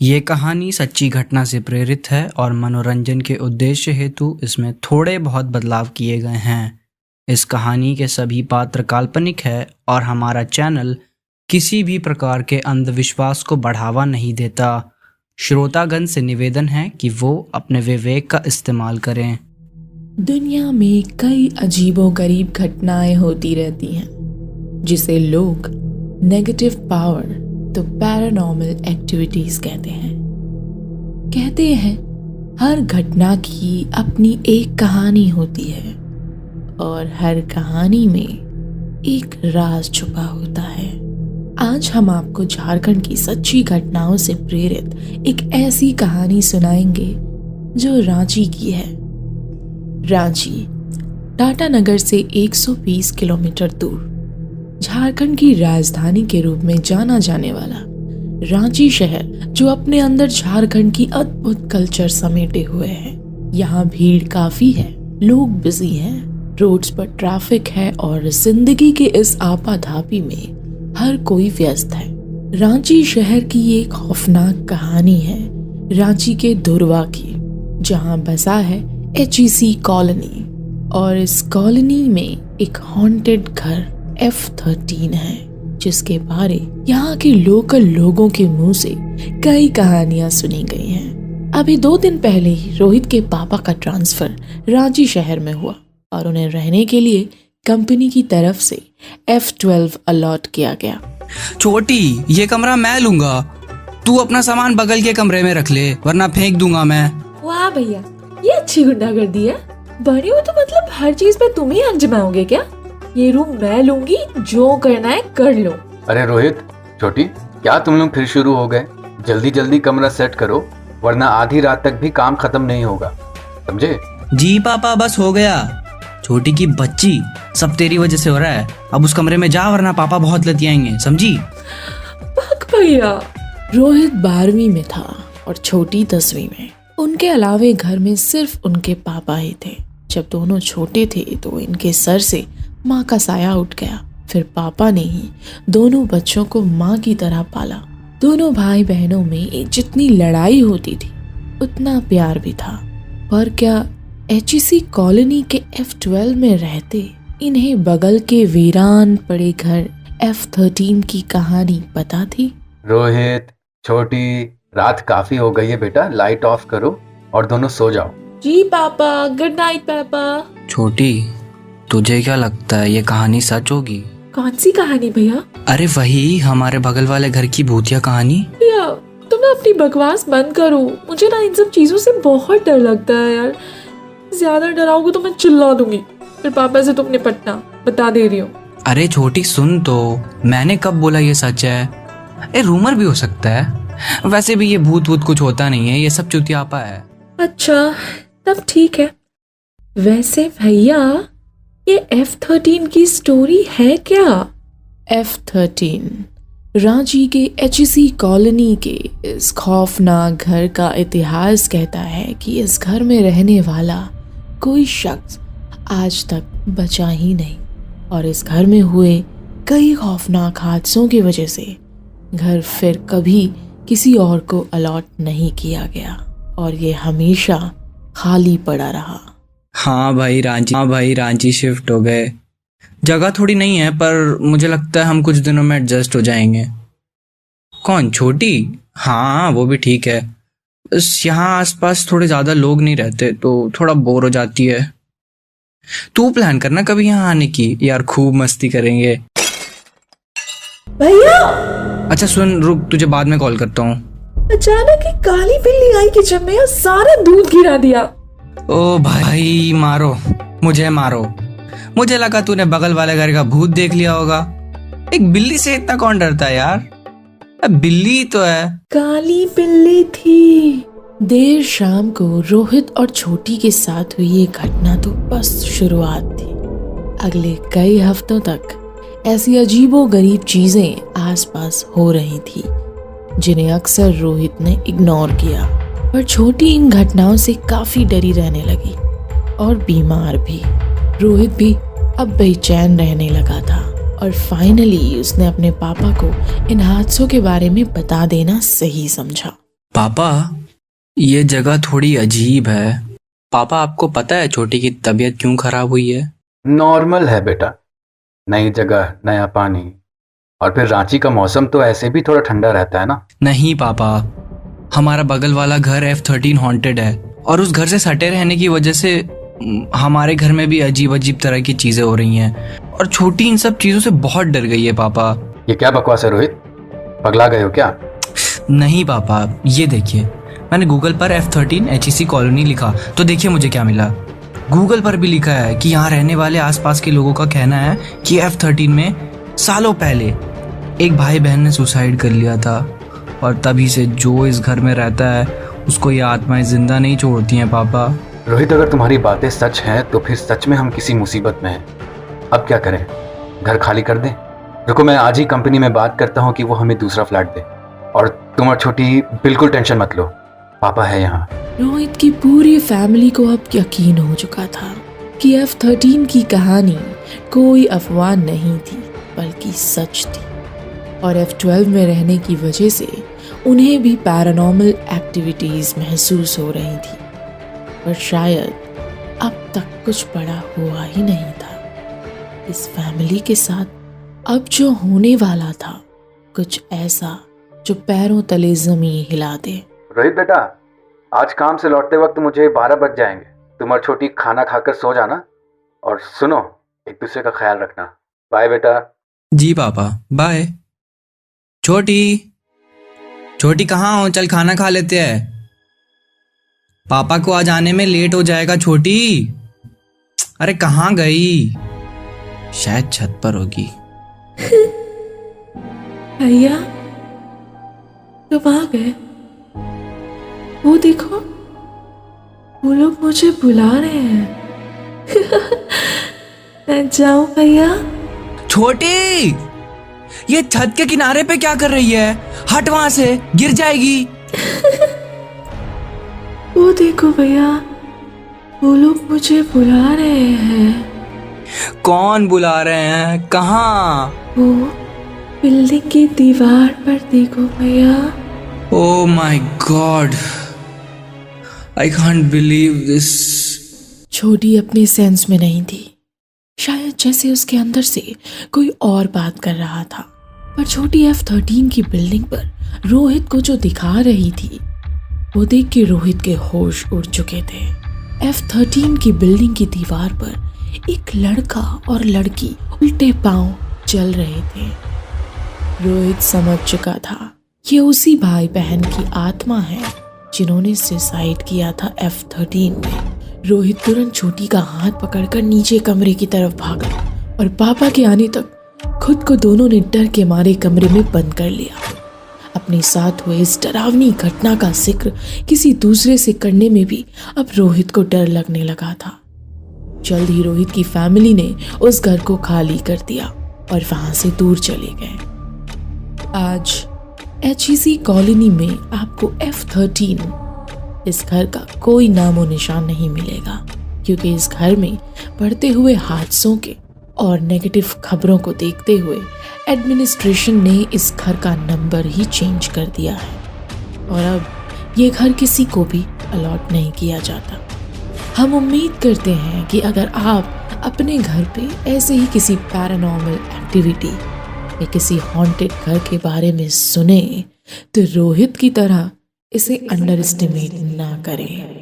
ये कहानी सच्ची घटना से प्रेरित है और मनोरंजन के उद्देश्य हेतु इसमें थोड़े बहुत बदलाव किए गए हैं। इस कहानी के सभी पात्र काल्पनिक है और हमारा चैनल किसी भी प्रकार के अंधविश्वास को बढ़ावा नहीं देता। श्रोतागण से निवेदन है कि वो अपने विवेक का इस्तेमाल करें। दुनिया में कई अजीबोगरीब घटनाएं होती रहती हैं जिसे लोग नेगेटिव पावर तो पैरानॉर्मल एक्टिविटीज कहते हैं हर घटना की अपनी एक कहानी होती है और हर कहानी में एक राज छुपा होता है। आज हम आपको झारखंड की सच्ची घटनाओं से प्रेरित एक ऐसी कहानी सुनाएंगे जो रांची की है। रांची टाटानगर से 120 किलोमीटर दूर झारखंड की राजधानी के रूप में जाना जाने वाला रांची शहर, जो अपने अंदर झारखंड की अद्भुत कल्चर समेटे हुए है। यहाँ भीड़ काफी है, लोग बिजी हैं, रोड्स पर ट्रैफिक है और जिंदगी के इस आपाधापी में हर कोई व्यस्त है। रांची शहर की एक खौफनाक कहानी है रांची के धुरवा की, जहाँ बसा है HEC कॉलोनी और इस कॉलोनी में एक हॉन्टेड घर F13 है, जिसके बारे यहाँ के लोकल लोगों के मुंह से कई कहानियां सुनी गई हैं। अभी 2 दिन पहले ही रोहित के पापा का ट्रांसफर रांची शहर में हुआ और उन्हें रहने के लिए कंपनी की तरफ से F12 अलॉट किया गया। छोटी, ये कमरा मैं लूंगा, तू अपना सामान बगल के कमरे में रख ले वरना फेंक दूंगा मैं। वाह भैया, ये अच्छी गुंडागर्दी है। बड़े हो तो मतलब हर चीज पे तुम ही हक जमाओगे क्या? ये रूम मैं लूंगी, जो करना है कर लो। अरे रोहित, छोटी, क्या तुम लोग फिर शुरू हो गए? जल्दी जल्दी कमरा सेट करो वरना आधी रात तक भी काम खत्म नहीं होगा, समझे? जी पापा, बस हो गया। छोटी की बच्ची, सब तेरी वजह से हो रहा है। अब उस कमरे में जा वरना पापा बहुत लतियाएंगे, समझी? भग भैया। रोहित 12वीं में था और छोटी 10वीं में। उनके अलावे घर में सिर्फ उनके पापा ही थे। जब दोनों छोटे थे तो इनके सर से माँ का साया उठ गया। फिर पापा ने ही दोनों बच्चों को माँ की तरह पाला। दोनों भाई बहनों में जितनी लड़ाई होती थी उतना प्यार भी था। पर क्या HEC कॉलोनी के F12 में रहते इन्हें बगल के वीरान पड़े घर F13 की कहानी पता थी? रोहित, छोटी, रात काफी हो गई है बेटा, लाइट ऑफ करो और दोनों सो जाओ। जी पापा, गुड नाइट पापा। छोटी, तुझे क्या लगता है ये कहानी सच होगी? कौन सी कहानी भैया? अरे वही हमारे बगल वाले घर की भूतिया कहानी। भैया तुम ना अपनी बकवास बंद करो, मुझे ना इन सब चीजों से बहुत डर लगता है यार। ज्यादा डराओगे तो मैं चिल्ला दूंगी, फिर पापा से तुम निपटना, बता दे रही हूँ। अरे छोटी सुन तो, मैंने कब बोला ये सच है? ये रूमर भी हो सकता है। वैसे भी ये भूत वूत कुछ होता नहीं है, ये सब चुतियापा है। अच्छा तब ठीक है। वैसे भैया ये F13 की स्टोरी है क्या? F13 रांची के HEC कॉलोनी के इस खौफनाक घर का इतिहास कहता है कि इस घर में रहने वाला कोई शख्स आज तक बचा ही नहीं और इस घर में हुए कई खौफनाक हादसों की वजह से घर फिर कभी किसी और को अलॉट नहीं किया गया और ये हमेशा खाली पड़ा रहा। हाँ भाई रांची शिफ्ट हो गए। जगह थोड़ी नहीं है पर मुझे लगता है हम कुछ दिनों में एडजस्ट हो जाएंगे। कौन, छोटी? हाँ वो भी ठीक है, बस यहाँ आसपास थोड़े ज्यादा लोग नहीं रहते तो थोड़ा बोर हो जाती है। तू प्लान करना कभी यहाँ आने की, यार खूब मस्ती करेंगे। भैया अच्छा सुन, रुक, तुझे बाद में कॉल करता हूँ। अचानक एक काली बिल्ली आई किचन में और सारा दूध गिरा दिया। ओ भाई मारो, मुझे मारो। मुझे लगा तूने बगल वाले घर का भूत देख लिया होगा। एक बिल्ली से इतना कौन डरता है यार? अब बिल्ली तो है। काली बिल्ली थी। देर शाम को रोहित और छोटी के साथ हुई ये घटना तो बस शुरुआत थी। अगले कई हफ्तों तक ऐसी अजीबोगरीब चीजें आसपास हो रही थी जिन्हें अक्सर रोहित ने इग्नोर किया। पर छोटी इन घटनाओं से काफी डरी रहने लगी और बीमार भी। रोहित भी अब बेचैन रहने लगा था और फाइनली उसने अपने पापा को इन हादसों के बारे में बता देना सही समझा। पापा, ये जगह थोड़ी अजीब है। पापा, आपको पता है छोटी की तबीयत क्यों खराब हुई है? नॉर्मल है बेटा, नई जगह, नया पानी, और फिर रांची का मौसम तो ऐसे भी थोड़ा ठंडा रहता है ना। नहीं पापा, हमारा बगल वाला घर F13 हॉन्टेड है और उस घर से सटे रहने की वजह से हमारे घर में भी अजीब अजीब तरह की चीजें हो रही हैं और छोटी इन सब चीजों से बहुत डर गई है पापा। ये क्या बकवास है रोहित, पगला गए हो क्या? नहीं पापा, ये देखिए, मैंने गूगल पर F13 HEC कॉलोनी लिखा तो देखिए मुझे क्या मिला। गूगल पर भी लिखा है कि यहाँ रहने वाले आसपास के लोगों का कहना है कि F13 में सालों पहले एक भाई बहन ने सुसाइड कर लिया था और तभी से जो इस घर में रहता है उसको ये आत्माएं जिंदा नहीं छोड़ती हैं पापा। रोहित, अगर तुम्हारी बातें सच हैं तो फिर सच में हम किसी मुसीबत में हैं। अब क्या करें, घर खाली कर दें? रुको, मैं आज ही कंपनी में बात करता हूँ कि वो हमें दूसरा फ्लैट दे। और तुम और छोटी बिल्कुल टेंशन मत लो, पापा है यहाँ। रोहित की पूरी फैमिली को अब यकीन हो चुका था कि F13 की कहानी कोई अफवाह नहीं थी बल्कि सच थी और F12 में रहने की वजह से उन्हें भी पैरानॉर्मल एक्टिविटीज महसूस हो रही थी, पर शायद अब तक कुछ बड़ा हुआ ही नहीं था। इस फैमिली के साथ अब जो होने वाला था कुछ ऐसा जो पैरों तले जमीन हिला दे। रोहित बेटा, आज काम से लौटते वक्त मुझे 12 बज जाएंगे। तुम और छोटी खाना खाकर सो जाना और सुनो, एक दूसरे का ख्याल रखना। बाय बेटा। जी पापा, बाय। छोटी छोटी कहाँ हो? चल खाना खा लेते हैं। पापा को आज आने में लेट हो जाएगा छोटी। अरे कहाँ गई? शायद छत पर होगी। भैया कब आ गए? वो देखो, वो लोग मुझे बुला रहे हैं। मैं जाऊं भैया? छोटी, ये छत के किनारे पे क्या कर रही है? हट वहां से, गिर जाएगी। वो देखो भैया, वो लोग मुझे बुला रहे हैं। कौन बुला रहे हैं? कहाँ? वो बिल्डिंग की दीवार पर देखो भैया। Oh my God, I can't believe this. छोटी अपने सेंस में नहीं थी, शायद जैसे उसके अंदर से कोई और बात कर रहा था। पर छोटी F13 की बिल्डिंग पर रोहित को जो दिखा रही थी वो देख के रोहित के होश उड़ चुके थे। F13 की बिल्डिंग की दीवार पर एक लड़का और लड़की उल्टे पांव चल रहे थे। रोहित समझ चुका था ये उसी भाई बहन की आत्मा है जिन्होंने सुसाइड किया था F13 में। रोहित तुरंत छोटी का हाथ पकड़कर नीचे कमरे की तरफ भागा और पापा के आने तक खुद को दोनों ने डर के मारे कमरे में बंद कर लिया। अपने साथ हुए इस डरावनी घटना का जिक्र किसी दूसरे से करने में भी अब रोहित को डर लगने लगा था। जल्द ही रोहित की फैमिली ने उस घर को खाली कर दिया और वहां से दूर चले गए। आज HEC कॉलोनी में आपको F13 इस घर का कोई नामो निशान नहीं मिलेगा, क्योंकि इस घर में बढ़ते हुए हादसों के और नेगेटिव खबरों को देखते हुए एडमिनिस्ट्रेशन ने इस घर का नंबर ही चेंज कर दिया है और अब ये घर किसी को भी अलॉट नहीं किया जाता। हम उम्मीद करते हैं कि अगर आप अपने घर पे ऐसे ही किसी पैरानॉर्मल एक्टिविटी या किसी हॉन्टेड घर के बारे में सुने तो रोहित की तरह इसे अंडर एस्टिमेट ना करें।